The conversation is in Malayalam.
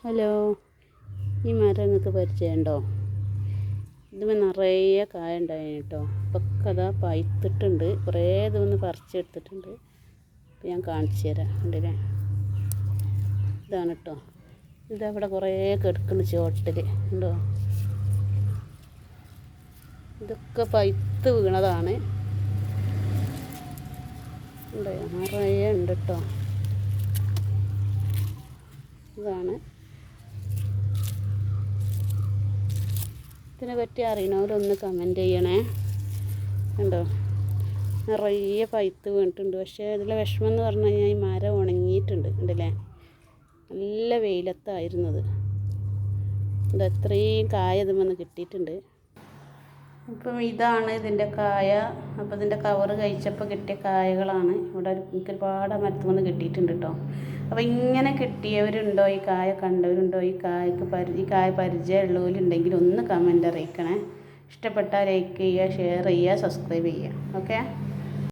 ഹലോ, ഈ മരം നിങ്ങൾക്ക് പരിചയമുണ്ടോ? ഇതിന് നിറയെ കായ ഉണ്ടായിരുന്നു കേട്ടോ. ഇപ്പൊക്കെ അതാ പഴുത്തിട്ടുണ്ട്. കുറേ ഇതൊന്ന് പറിച്ചെടുത്തിട്ടുണ്ട്. ഇപ്പം ഞാൻ കാണിച്ചു തരാം. ഉണ്ടല്ലേ, ഇതാണ് കേട്ടോ. ഇതവിടെ കുറേ കിടക്കുന്നു ചോട്ടിൽ. ഉണ്ടോ? ഇതൊക്കെ പഴുത്ത് വീണതാണ്. ഉണ്ടോ? നിറയെ ഉണ്ട് കേട്ടോ. ഇതാണ്. ഇതിനെപ്പറ്റി അറിയണവരൊന്ന് കമൻറ്റ് ചെയ്യണേ. കണ്ടോ, നിറയെ പഴുത്ത് വീണിട്ടുണ്ട്. പക്ഷേ ഇതിലെ വിഷമം എന്ന് പറഞ്ഞു കഴിഞ്ഞാൽ ഈ മരം ഉണങ്ങിയിട്ടുണ്ട്. ഉണ്ടല്ലേ, നല്ല വെയിലത്തായിരുന്നത്. ഇത് എത്രയും കായ ഇതുമെന്ന് കിട്ടിയിട്ടുണ്ട്. അപ്പം ഇതാണ് ഇതിൻ്റെ കായ. അപ്പോൾ ഇതിൻ്റെ കവറ് കഴിച്ചപ്പോൾ കിട്ടിയ കായകളാണ്. ഇവിടെ എനിക്ക് ഒരുപാട് മരത്തുമെന്ന് കിട്ടിയിട്ടുണ്ട് കേട്ടോ. അപ്പോൾ ഇങ്ങനെ കിട്ടിയവരുണ്ടോ, ഈ കായ കണ്ടവരുണ്ടോ, ഈ കായ പരിചയമുള്ളവരുണ്ടെങ്കിൽ ഒന്ന് കമൻ്റ് അറിയിക്കണേ. ഇഷ്ടപ്പെട്ടാൽ ലൈക്ക് ചെയ്യുക, ഷെയർ ചെയ്യുക, സബ്സ്ക്രൈബ് ചെയ്യുക. ഓക്കെ.